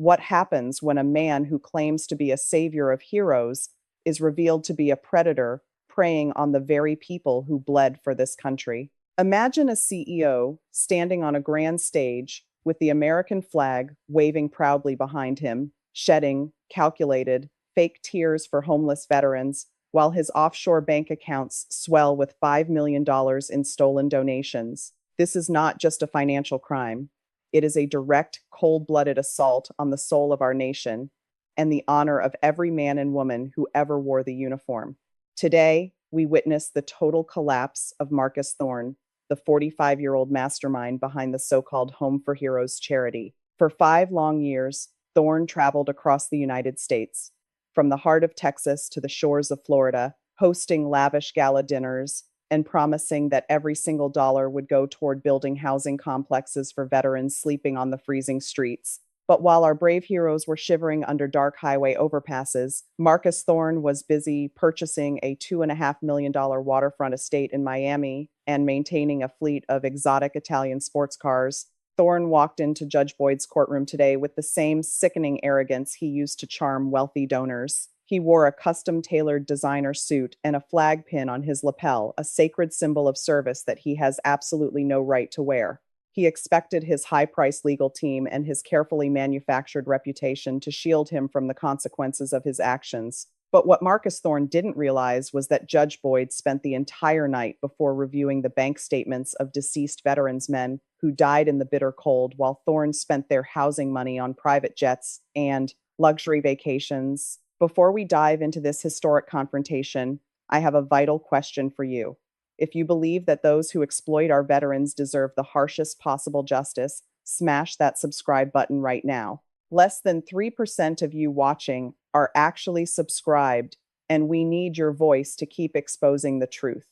What happens when a man who claims to be a savior of heroes is revealed to be a predator preying on the very people who bled for this country? Imagine a CEO standing on a grand stage with the American flag waving proudly behind him, shedding calculated, fake tears for homeless veterans, while his offshore bank accounts swell with $5 million in stolen donations. This is not just a financial crime. It is a direct, cold blooded assault on the soul of our nation and the honor of every man and woman who ever wore the uniform. Today, we witness the total collapse of Marcus Thorne, the 45-year-old mastermind behind the so-called Home for Heroes charity. For 5 long years, Thorne traveled across the United States, from the heart of Texas to the shores of Florida, hosting lavish gala dinners and promising that every single dollar would go toward building housing complexes for veterans sleeping on the freezing streets. But while our brave heroes were shivering under dark highway overpasses, Marcus Thorne was busy purchasing a $2.5 million waterfront estate in Miami and maintaining a fleet of exotic Italian sports cars. Thorne walked into Judge Boyd's courtroom today with the same sickening arrogance he used to charm wealthy donors. He wore a custom-tailored designer suit and a flag pin on his lapel, a sacred symbol of service that he has absolutely no right to wear. He expected his high-priced legal team and his carefully manufactured reputation to shield him from the consequences of his actions. But what Marcus Thorne didn't realize was that Judge Boyd spent the entire night before reviewing the bank statements of deceased veterans men who died in the bitter cold, while Thorne spent their housing money on private jets and luxury vacations. Before we dive into this historic confrontation, I have a vital question for you. If you believe that those who exploit our veterans deserve the harshest possible justice, smash that subscribe button right now. Less than 3% of you watching are actually subscribed, and we need your voice to keep exposing the truth.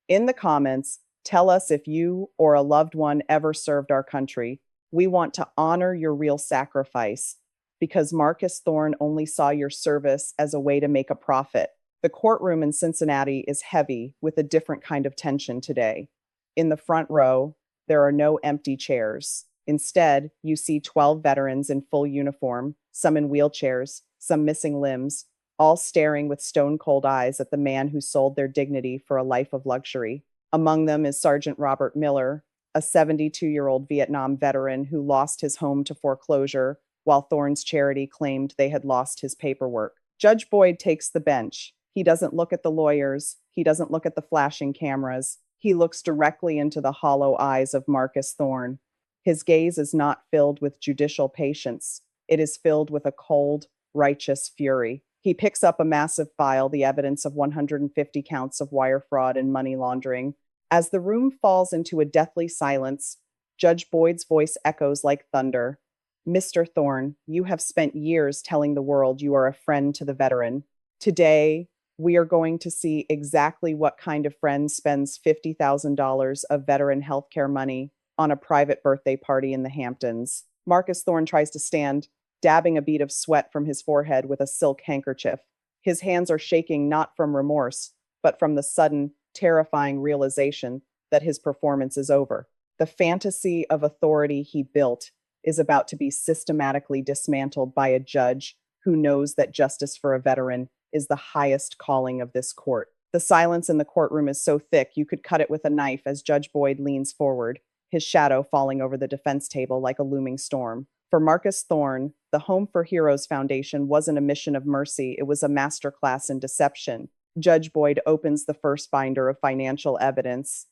In the comments, tell us if you or a loved one ever served our country. We want to honor your real sacrifice, because Marcus Thorne only saw your service as a way to make a profit. The courtroom in Cincinnati is heavy with a different kind of tension today. In the front row, there are no empty chairs. Instead, you see 12 veterans in full uniform, some in wheelchairs, some missing limbs, all staring with stone-cold eyes at the man who sold their dignity for a life of luxury. Among them is Sergeant Robert Miller, a 72-year-old Vietnam veteran who lost his home to foreclosure, while Thorne's charity claimed they had lost his paperwork. Judge Boyd takes the bench. He doesn't look at the lawyers. He doesn't look at the flashing cameras. He looks directly into the hollow eyes of Marcus Thorne. His gaze is not filled with judicial patience. It is filled with a cold, righteous fury. He picks up a massive file, the evidence of 150 counts of wire fraud and money laundering. As the room falls into a deathly silence, Judge Boyd's voice echoes like thunder. Mr. Thorne, you have spent years telling the world you are a friend to the veteran. Today, we are going to see exactly what kind of friend spends $50,000 of veteran healthcare money on a private birthday party in the Hamptons. Marcus Thorne tries to stand, dabbing a bead of sweat from his forehead with a silk handkerchief. His hands are shaking not from remorse, but from the sudden, terrifying realization that his performance is over. The fantasy of authority he built is about to be systematically dismantled by a judge who knows that justice for a veteran is the highest calling of this court. The silence in the courtroom is so thick you could cut it with a knife as Judge Boyd leans forward, his shadow falling over the defense table like a looming storm. For Marcus Thorne, the Home for Heroes Foundation wasn't a mission of mercy, it was a masterclass in deception. Judge Boyd opens the first binder of financial evidence,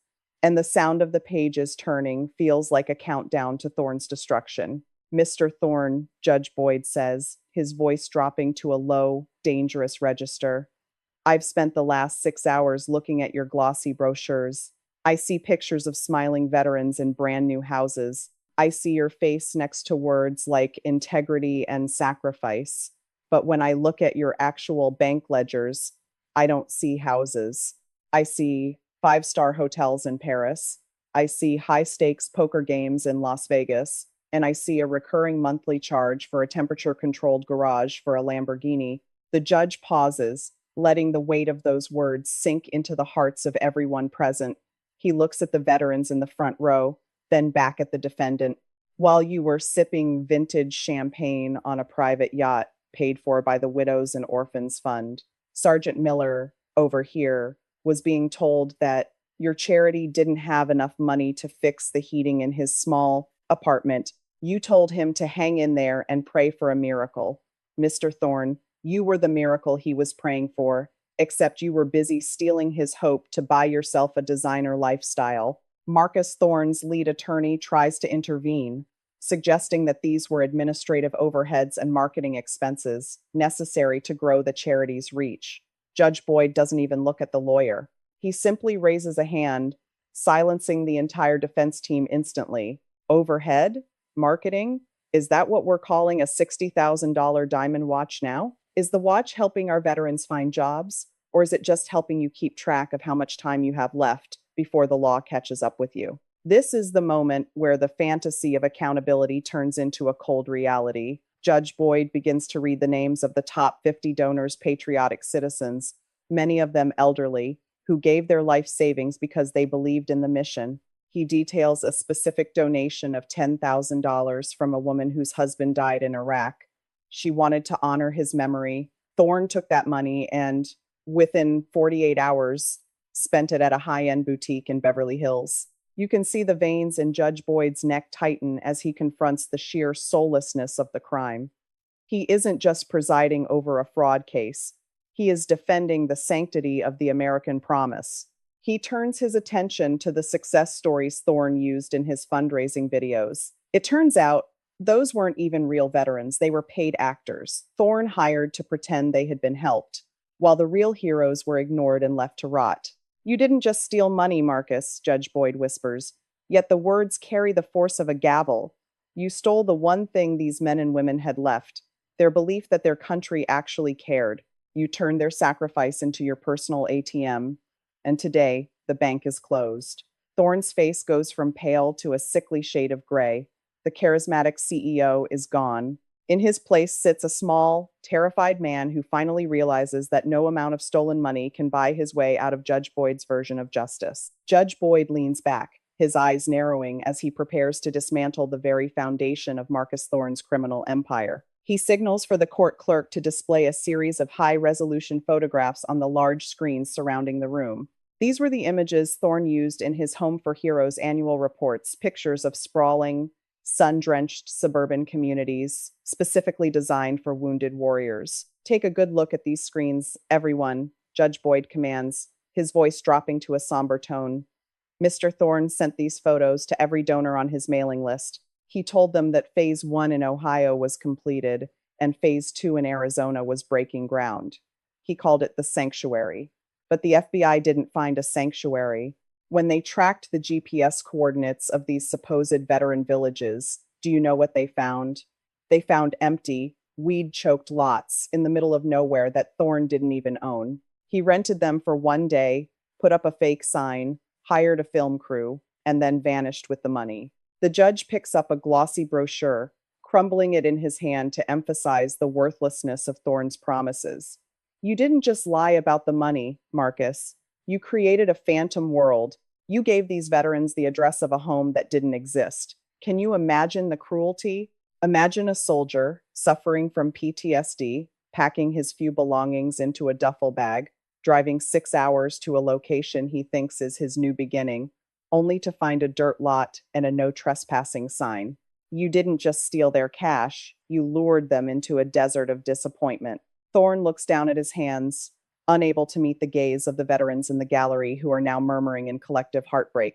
and the sound of the pages turning feels like a countdown to Thorne's destruction. Mr. Thorne, Judge Boyd says, his voice dropping to a low, dangerous register. I've spent the last 6 hours looking at your glossy brochures. I see pictures of smiling veterans in brand new houses. I see your face next to words like integrity and sacrifice. But when I look at your actual bank ledgers, I don't see houses. I see five-star hotels in Paris. I see high-stakes poker games in Las Vegas. And I see a recurring monthly charge for a temperature-controlled garage for a Lamborghini. The judge pauses, letting the weight of those words sink into the hearts of everyone present. He looks at the veterans in the front row, then back at the defendant. while you were sipping vintage champagne on a private yacht paid for by the Widows and Orphans Fund. Sergeant Miller, over here, was being told that your charity didn't have enough money to fix the heating in his small apartment. You told him to hang in there and pray for a miracle. Mr. Thorne, you were the miracle he was praying for, except you were busy stealing his hope to buy yourself a designer lifestyle. Marcus Thorne's lead attorney tries to intervene, suggesting that these were administrative overheads and marketing expenses necessary to grow the charity's reach. Judge Boyd doesn't even look at the lawyer. He simply raises a hand, silencing the entire defense team instantly. Overhead? Marketing? Is that what we're calling a $60,000 diamond watch now? Is the watch helping our veterans find jobs, or is it just helping you keep track of how much time you have left before the law catches up with you? This is the moment where the fantasy of accountability turns into a cold reality. Judge Boyd begins to read the names of the top 50 donors, patriotic citizens, many of them elderly, who gave their life savings because they believed in the mission. He details a specific donation of $10,000 from a woman whose husband died in Iraq. She wanted to honor his memory. Thorne took that money and, within 48 hours, spent it at a high-end boutique in Beverly Hills. You can see the veins in Judge Boyd's neck tighten as he confronts the sheer soullessness of the crime. He isn't just presiding over a fraud case. He is defending the sanctity of the American promise. He turns his attention to the success stories Thorne used in his fundraising videos. It turns out those weren't even real veterans. They were paid actors Thorne hired to pretend they had been helped, while the real heroes were ignored and left to rot. You didn't just steal money, Marcus, Judge Boyd whispers, yet the words carry the force of a gavel. You stole the one thing these men and women had left, their belief that their country actually cared. You turned their sacrifice into your personal ATM, and today, the bank is closed. Thorne's face goes from pale to a sickly shade of gray. The charismatic CEO is gone. In his place sits a small, terrified man who finally realizes that no amount of stolen money can buy his way out of Judge Boyd's version of justice. Judge Boyd leans back, his eyes narrowing as he prepares to dismantle the very foundation of Marcus Thorne's criminal empire. He signals for the court clerk to display a series of high-resolution photographs on the large screens surrounding the room. These were the images Thorne used in his Home for Heroes annual reports, pictures of sprawling, sun-drenched suburban communities, specifically designed for wounded warriors. Take a good look at these screens, everyone, Judge Boyd commands, his voice dropping to a somber tone. Mr. Thorne sent these photos to every donor on his mailing list. He told them that Phase 1 in Ohio was completed and Phase 2 in Arizona was breaking ground. He called it the sanctuary. But the FBI didn't find a sanctuary. When they tracked the GPS coordinates of these supposed veteran villages, do you know what they found? They found empty, weed-choked lots in the middle of nowhere that Thorne didn't even own. He rented them for one day, put up a fake sign, hired a film crew, and then vanished with the money. The judge picks up a glossy brochure, crumbling it in his hand to emphasize the worthlessness of Thorne's promises. You didn't just lie about the money, Marcus. You created a phantom world. You gave these veterans the address of a home that didn't exist. Can you imagine the cruelty? Imagine a soldier suffering from PTSD, packing his few belongings into a duffel bag, driving 6 hours to a location he thinks is his new beginning, only to find a dirt lot and a no trespassing sign. You didn't just steal their cash, you lured them into a desert of disappointment. Thorne looks down at his hands, unable to meet the gaze of the veterans in the gallery who are now murmuring in collective heartbreak.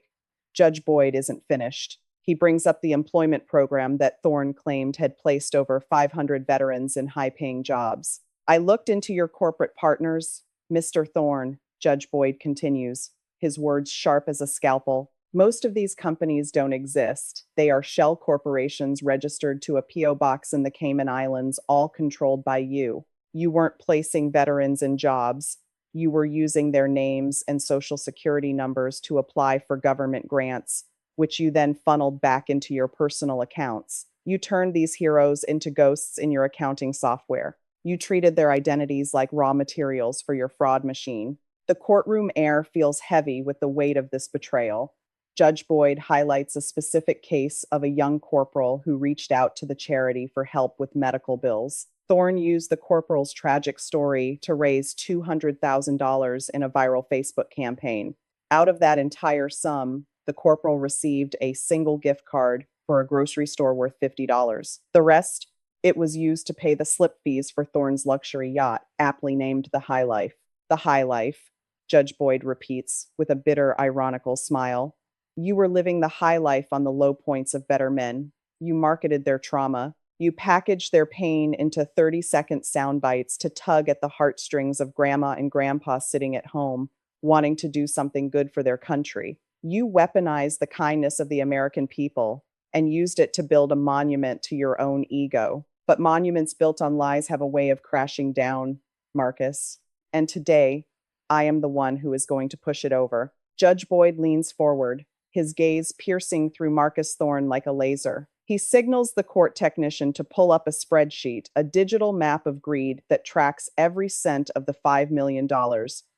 Judge Boyd isn't finished. He brings up the employment program that Thorne claimed had placed over 500 veterans in high-paying jobs. I looked into your corporate partners, Mr. Thorne, Judge Boyd continues, his words sharp as a scalpel. Most of these companies don't exist. They are shell corporations registered to a P.O. box in the Cayman Islands, all controlled by you. You weren't placing veterans in jobs. You were using their names and social security numbers to apply for government grants, which you then funneled back into your personal accounts. You turned these heroes into ghosts in your accounting software. You treated their identities like raw materials for your fraud machine. The courtroom air feels heavy with the weight of this betrayal. Judge Boyd highlights a specific case of a young corporal who reached out to the charity for help with medical bills. Thorne used the corporal's tragic story to raise $200,000 in a viral Facebook campaign. Out of that entire sum, the corporal received a single gift card for a grocery store worth $50. The rest, it was used to pay the slip fees for Thorne's luxury yacht, aptly named the High Life. The High Life, Judge Boyd repeats with a bitter, ironical smile. You were living the high life on the low points of better men. You marketed their trauma. You packaged their pain into 30-second sound bites to tug at the heartstrings of grandma and grandpa sitting at home, wanting to do something good for their country. You weaponized the kindness of the American people and used it to build a monument to your own ego. But monuments built on lies have a way of crashing down, Marcus. And today, I am the one who is going to push it over. Judge Boyd leans forward, his gaze piercing through Marcus Thorne like a laser. He signals the court technician to pull up a spreadsheet, a digital map of greed that tracks every cent of the $5 million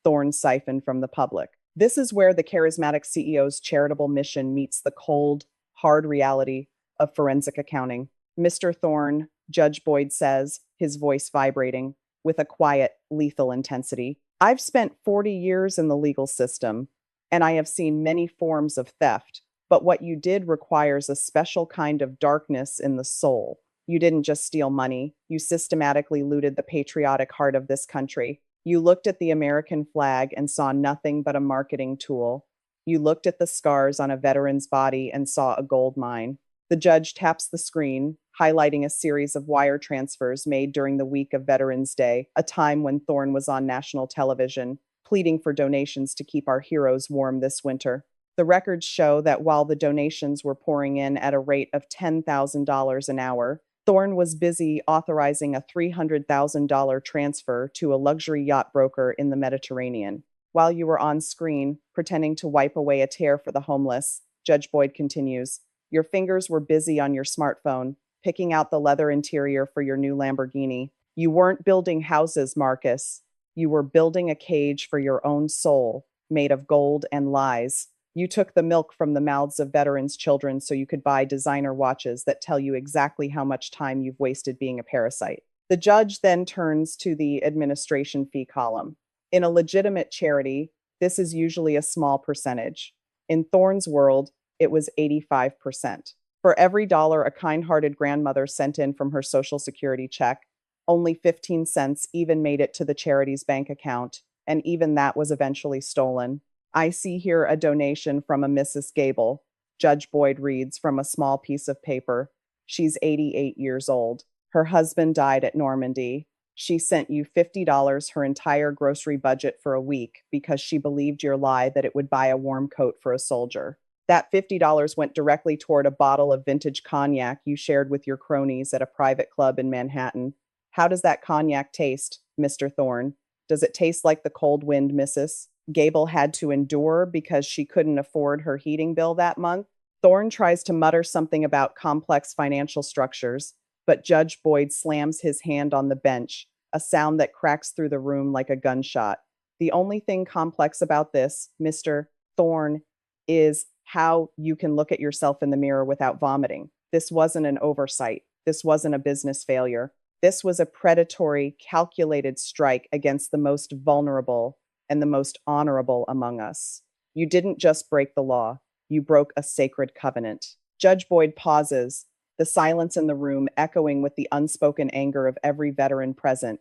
Thorne siphoned from the public. This is where the charismatic CEO's charitable mission meets the cold, hard reality of forensic accounting. Mr. Thorne, Judge Boyd says, his voice vibrating with a quiet, lethal intensity. I've spent 40 years in the legal system, and I have seen many forms of theft, but what you did requires a special kind of darkness in the soul. You didn't just steal money, you systematically looted the patriotic heart of this country. You looked at the American flag and saw nothing but a marketing tool. You looked at the scars on a veteran's body and saw a gold mine. The judge taps the screen, highlighting a series of wire transfers made during the week of Veterans Day, a time when Thorne was on national television, pleading for donations to keep our heroes warm this winter. The records show that while the donations were pouring in at a rate of $10,000 an hour, Thorne was busy authorizing a $300,000 transfer to a luxury yacht broker in the Mediterranean. While you were on screen, pretending to wipe away a tear for the homeless, Judge Boyd continues, your fingers were busy on your smartphone, picking out the leather interior for your new Lamborghini. You weren't building houses, Marcus. You were building a cage for your own soul, made of gold and lies. You took the milk from the mouths of veterans' children so you could buy designer watches that tell you exactly how much time you've wasted being a parasite. The judge then turns to the administration fee column. In a legitimate charity, this is usually a small percentage. In Thorne's world, it was 85%. For every dollar a kind-hearted grandmother sent in from her Social Security check, only 15 cents even made it to the charity's bank account, and even that was eventually stolen. I see here a donation from a Mrs. Gable, Judge Boyd reads from a small piece of paper. She's 88 years old. Her husband died at Normandy. She sent you $50, her entire grocery budget for a week, because she believed your lie that it would buy a warm coat for a soldier. That $50 went directly toward a bottle of vintage cognac you shared with your cronies at a private club in Manhattan. How does that cognac taste, Mr. Thorne? Does it taste like the cold wind Mrs. Gable had to endure because she couldn't afford her heating bill that month? Thorne tries to mutter something about complex financial structures, but Judge Boyd slams his hand on the bench, a sound that cracks through the room like a gunshot. The only thing complex about this, Mr. Thorne, is how you can look at yourself in the mirror without vomiting. This wasn't an oversight. This wasn't a business failure. This was a predatory, calculated strike against the most vulnerable and the most honorable among us. You didn't just break the law. You broke a sacred covenant. Judge Boyd pauses, the silence in the room echoing with the unspoken anger of every veteran present.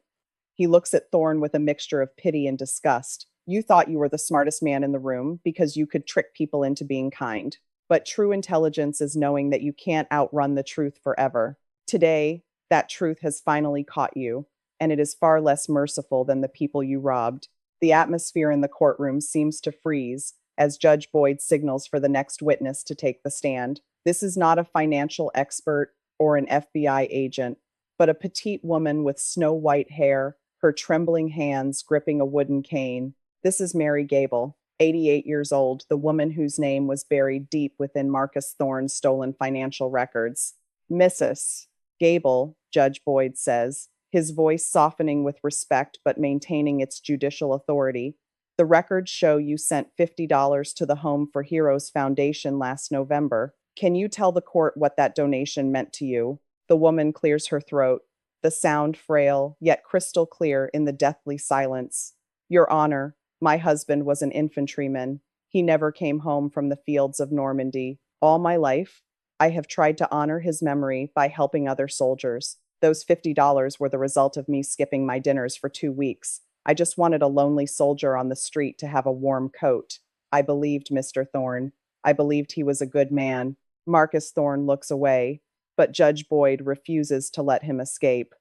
He looks at Thorne with a mixture of pity and disgust. You thought you were the smartest man in the room because you could trick people into being kind. But true intelligence is knowing that you can't outrun the truth forever. Today, that truth has finally caught you, and it is far less merciful than the people you robbed. The atmosphere in the courtroom seems to freeze as Judge Boyd signals for the next witness to take the stand. This is not a financial expert or an FBI agent, but a petite woman with snow-white hair, her trembling hands gripping a wooden cane. This is Mary Gable, 88 years old, the woman whose name was buried deep within Marcus Thorne's stolen financial records. Mrs. Gable, Judge Boyd says, his voice softening with respect but maintaining its judicial authority. The records show you sent $50 to the Home for Heroes Foundation last November. Can you tell the court what that donation meant to you? The woman clears her throat, the sound frail, yet crystal clear in the deathly silence. Your Honor, my husband was an infantryman. He never came home from the fields of Normandy. All my life, I have tried to honor his memory by helping other soldiers. Those $50 were the result of me skipping my dinners for 2 weeks. I just wanted a lonely soldier on the street to have a warm coat. I believed Mr. Thorne. I believed he was a good man. Marcus Thorne looks away, but Judge Boyd refuses to let him escape.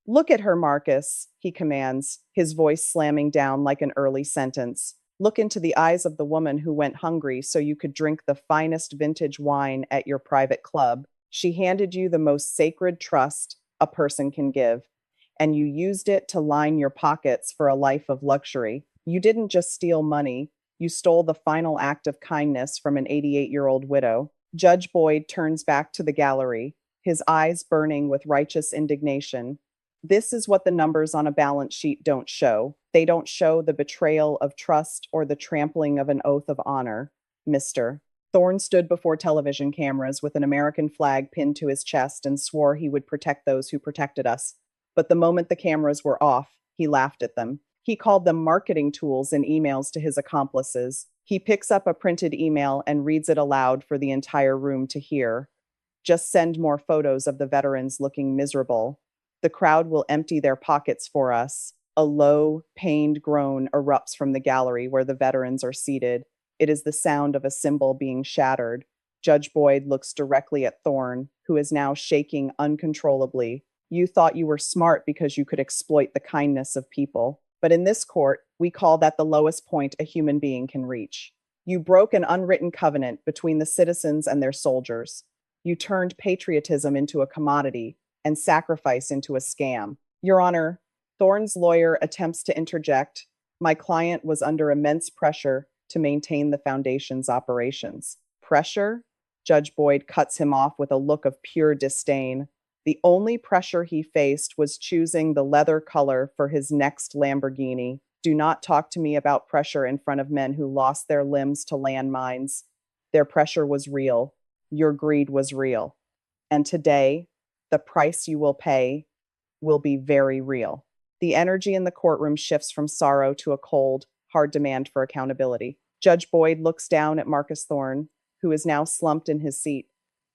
Look at her, Marcus, he commands, his voice slamming down like an early sentence. Look into the eyes of the woman who went hungry so you could drink the finest vintage wine at your private club. She handed you the most sacred trust a person can give, and you used it to line your pockets for a life of luxury. You didn't just steal money, you stole the final act of kindness from an 88-year-old widow. Judge Boyd turns back to the gallery, his eyes burning with righteous indignation. This is what the numbers on a balance sheet don't show. They don't show the betrayal of trust or the trampling of an oath of honor. Mr. Thorne stood before television cameras with an American flag pinned to his chest and swore he would protect those who protected us. But the moment the cameras were off, he laughed at them. He called them marketing tools in emails to his accomplices. He picks up a printed email and reads it aloud for the entire room to hear. Just send more photos of the veterans looking miserable. The crowd will empty their pockets for us. A low, pained groan erupts from the gallery where the veterans are seated. It is the sound of a cymbal being shattered. Judge Boyd looks directly at Thorne, who is now shaking uncontrollably. You thought you were smart because you could exploit the kindness of people. But in this court, we call that the lowest point a human being can reach. You broke an unwritten covenant between the citizens and their soldiers. You turned patriotism into a commodity and sacrifice into a scam. Your Honor, Thorne's lawyer attempts to interject. My client was under immense pressure to maintain the foundation's operations. Pressure? Judge Boyd cuts him off with a look of pure disdain. The only pressure he faced was choosing the leather color for his next Lamborghini. Do not talk to me about pressure in front of men who lost their limbs to landmines. Their pressure was real. Your greed was real. And today, the price you will pay will be very real. The energy in the courtroom shifts from sorrow to a cold, hard demand for accountability. Judge Boyd looks down at Marcus Thorne, who is now slumped in his seat,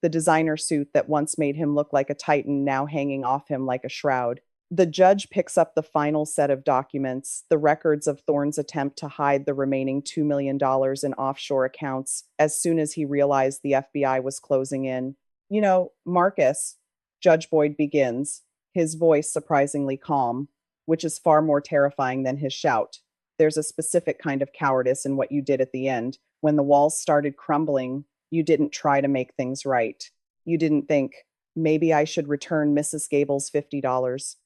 the designer suit that once made him look like a titan now hanging off him like a shroud. The judge picks up the final set of documents, the records of Thorne's attempt to hide the remaining $2 million in offshore accounts as soon as he realized the FBI was closing in. You know, Marcus, Judge Boyd begins, his voice surprisingly calm, which is far more terrifying than his shout. There's a specific kind of cowardice in what you did at the end. When the walls started crumbling, you didn't try to make things right. You didn't think, maybe I should return Mrs. Gable's $50.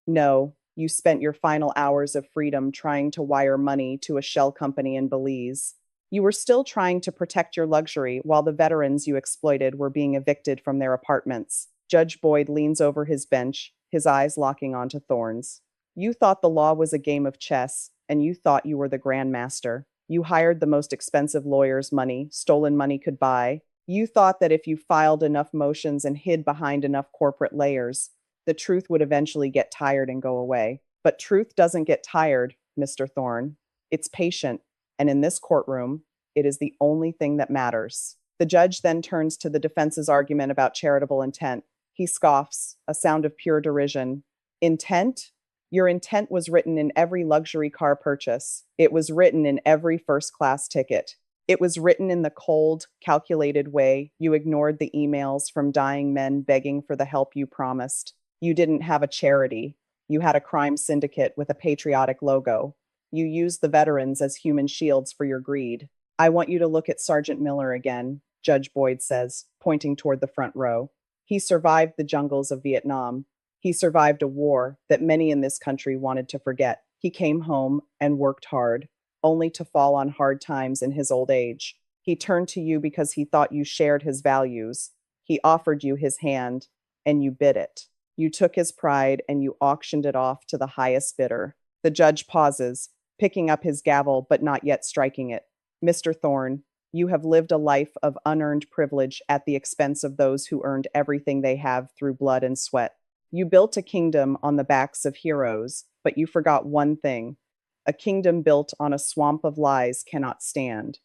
No, you spent your final hours of freedom trying to wire money to a shell company in Belize. You were still trying to protect your luxury while the veterans you exploited were being evicted from their apartments. Judge Boyd leans over his bench, his eyes locking onto Thorne's. You thought the law was a game of chess, and you thought you were the grandmaster. You hired the most expensive lawyers stolen money could buy. You thought that if you filed enough motions and hid behind enough corporate layers, the truth would eventually get tired and go away. But truth doesn't get tired, Mr. Thorne. It's patient, and in this courtroom, it is the only thing that matters. The judge then turns to the defense's argument about charitable intent. He scoffs, a sound of pure derision. Intent? Your intent was written in every luxury car purchase. It was written in every first-class ticket. It was written in the cold, calculated way you ignored the emails from dying men begging for the help you promised. You didn't have a charity. You had a crime syndicate with a patriotic logo. You used the veterans as human shields for your greed. I want you to look at Sergeant Miller again, Judge Boyd says, pointing toward the front row. He survived the jungles of Vietnam. He survived a war that many in this country wanted to forget. He came home and worked hard, only to fall on hard times in his old age. He turned to you because he thought you shared his values. He offered you his hand, and you bid it. You took his pride and you auctioned it off to the highest bidder. The judge pauses, picking up his gavel but not yet striking it. Mr. Thorne, you have lived a life of unearned privilege at the expense of those who earned everything they have through blood and sweat. You built a kingdom on the backs of heroes, but you forgot one thing. A kingdom built on a swamp of lies cannot stand.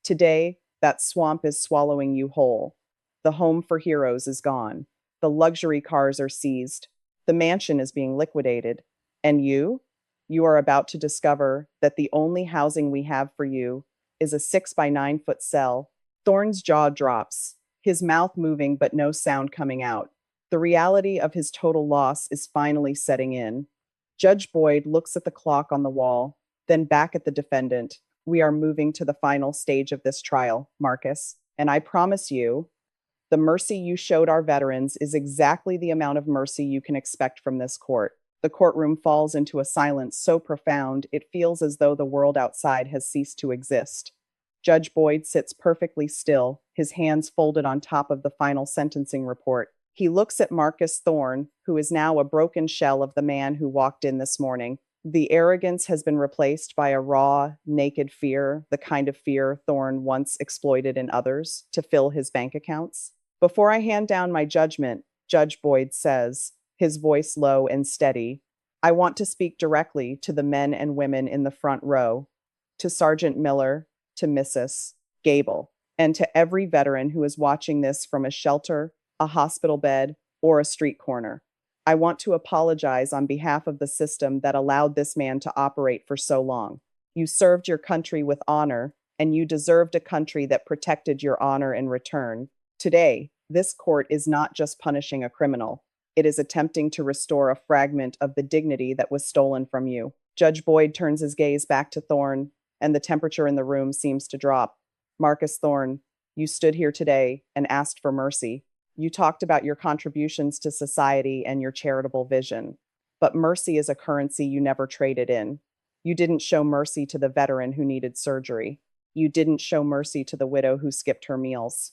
Today, that swamp is swallowing you whole. The home for heroes is gone. The luxury cars are seized. The mansion is being liquidated. And you? You are about to discover that the only housing we have for you is a 6 by 9 foot cell. Thorne's jaw drops, his mouth moving but no sound coming out. The reality of his total loss is finally setting in. Judge Boyd looks at the clock on the wall, then back at the defendant. We are moving to the final stage of this trial, Marcus, and I promise you, the mercy you showed our veterans is exactly the amount of mercy you can expect from this court. The courtroom falls into a silence so profound it feels as though the world outside has ceased to exist. Judge Boyd sits perfectly still, his hands folded on top of the final sentencing report. He looks at Marcus Thorne, who is now a broken shell of the man who walked in this morning. The arrogance has been replaced by a raw, naked fear, the kind of fear Thorne once exploited in others to fill his bank accounts. Before I hand down my judgment, Judge Boyd says, his voice low and steady, I want to speak directly to the men and women in the front row, to Sergeant Miller, to Mrs. Gable, and to every veteran who is watching this from a shelter, a hospital bed, or a street corner. I want to apologize on behalf of the system that allowed this man to operate for so long. You served your country with honor, and you deserved a country that protected your honor in return. Today, this court is not just punishing a criminal. It is attempting to restore a fragment of the dignity that was stolen from you. Judge Boyd turns his gaze back to Thorne, and the temperature in the room seems to drop. Marcus Thorne, you stood here today and asked for mercy. You talked about your contributions to society and your charitable vision. But mercy is a currency you never traded in. You didn't show mercy to the veteran who needed surgery. You didn't show mercy to the widow who skipped her meals.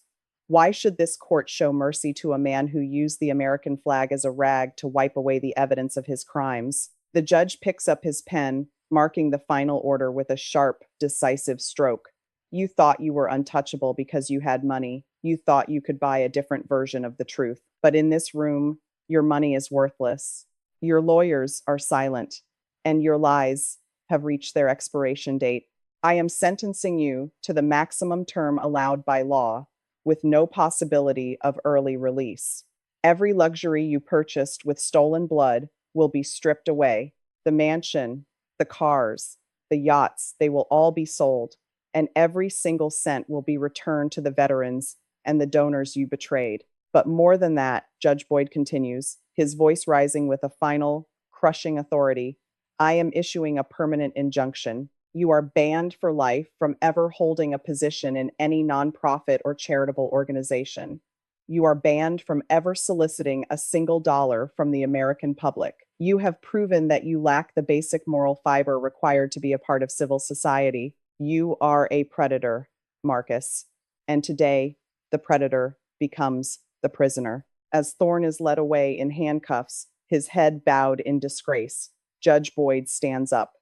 Why should this court show mercy to a man who used the American flag as a rag to wipe away the evidence of his crimes? The judge picks up his pen, marking the final order with a sharp, decisive stroke. You thought you were untouchable because you had money. You thought you could buy a different version of the truth. But in this room, your money is worthless. Your lawyers are silent, and your lies have reached their expiration date. I am sentencing you to the maximum term allowed by law, with no possibility of early release. Every luxury you purchased with stolen blood will be stripped away. The mansion, the cars, the yachts, they will all be sold, and every single cent will be returned to the veterans and the donors you betrayed. But more than that, Judge Boyd continues, his voice rising with a final, crushing authority, I am issuing a permanent injunction. You are banned for life from ever holding a position in any nonprofit or charitable organization. You are banned from ever soliciting a single dollar from the American public. You have proven that you lack the basic moral fiber required to be a part of civil society. You are a predator, Marcus. And today, the predator becomes the prisoner. As Thorne is led away in handcuffs, his head bowed in disgrace, Judge Boyd stands up.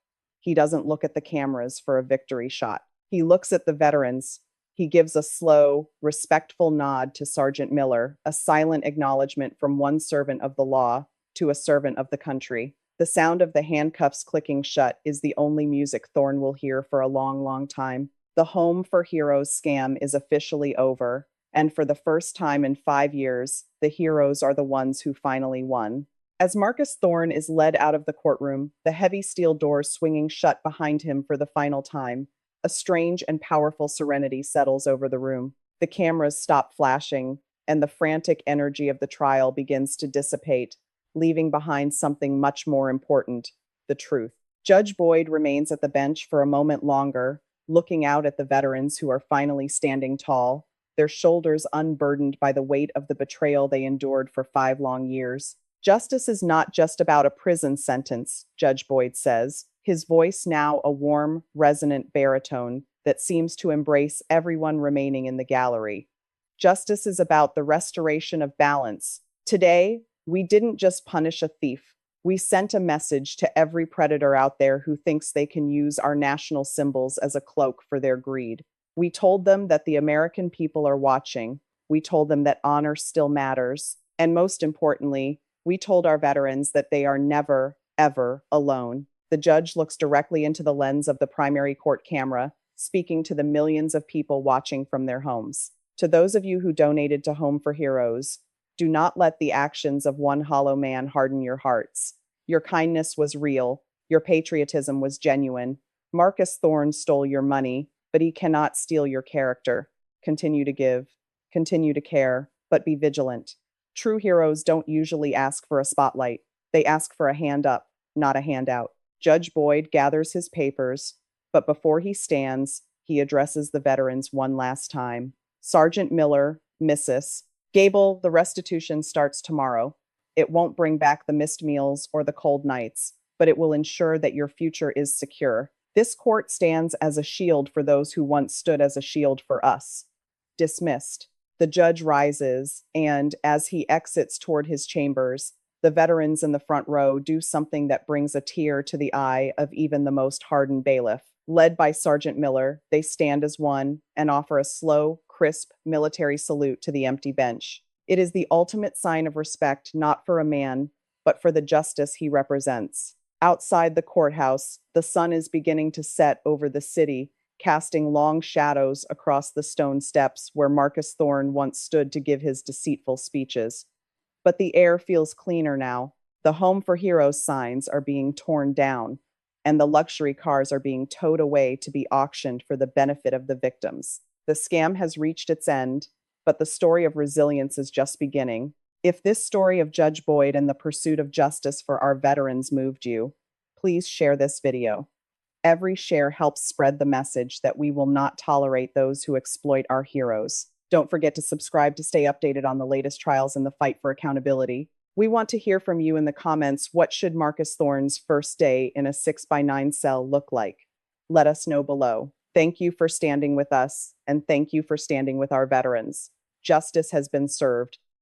He doesn't look at the cameras for a victory shot. He looks at the veterans. He gives a slow, respectful nod to Sergeant Miller, a silent acknowledgement from one servant of the law to a servant of the country. The sound of the handcuffs clicking shut is the only music Thorne will hear for a long, long time. The Home for Heroes scam is officially over, and for the first time in 5 years, the heroes are the ones who finally won. As Marcus Thorne is led out of the courtroom, the heavy steel doors swinging shut behind him for the final time, a strange and powerful serenity settles over the room. The cameras stop flashing, and the frantic energy of the trial begins to dissipate, leaving behind something much more important, the truth. Judge Boyd remains at the bench for a moment longer, looking out at the veterans who are finally standing tall, their shoulders unburdened by the weight of the betrayal they endured for 5 long years. Justice is not just about a prison sentence, Judge Boyd says, his voice now a warm, resonant baritone that seems to embrace everyone remaining in the gallery. Justice is about the restoration of balance. Today, we didn't just punish a thief. We sent a message to every predator out there who thinks they can use our national symbols as a cloak for their greed. We told them that the American people are watching. We told them that honor still matters. And most importantly, we told our veterans that they are never, ever alone. The judge looks directly into the lens of the primary court camera, speaking to the millions of people watching from their homes. To those of you who donated to Home for Heroes, do not let the actions of one hollow man harden your hearts. Your kindness was real. Your patriotism was genuine. Marcus Thorne stole your money, but he cannot steal your character. Continue to give, continue to care, but be vigilant. True heroes don't usually ask for a spotlight. They ask for a hand up, not a handout. Judge Boyd gathers his papers, but before he stands, he addresses the veterans one last time. Sergeant Miller, Mrs. Gable, the restitution starts tomorrow. It won't bring back the missed meals or the cold nights, but it will ensure that your future is secure. This court stands as a shield for those who once stood as a shield for us. Dismissed. The judge rises, and as he exits toward his chambers, the veterans in the front row do something that brings a tear to the eye of even the most hardened bailiff. Led by Sergeant Miller, they stand as one and offer a slow, crisp military salute to the empty bench. It is the ultimate sign of respect, not for a man, but for the justice he represents. Outside the courthouse, the sun is beginning to set over the city, casting long shadows across the stone steps where Marcus Thorne once stood to give his deceitful speeches. But the air feels cleaner now. The Home for Heroes signs are being torn down, and the luxury cars are being towed away to be auctioned for the benefit of the victims. The scam has reached its end, but the story of resilience is just beginning. If this story of Judge Boyd and the pursuit of justice for our veterans moved you, please share this video. Every share helps spread the message that we will not tolerate those who exploit our heroes. Don't forget to subscribe to stay updated on the latest trials in the fight for accountability. We want to hear from you in the comments. What should Marcus Thorne's first day in a 6x9 cell look like? Let us know below. Thank you for standing with us, and thank you for standing with our veterans. Justice has been served.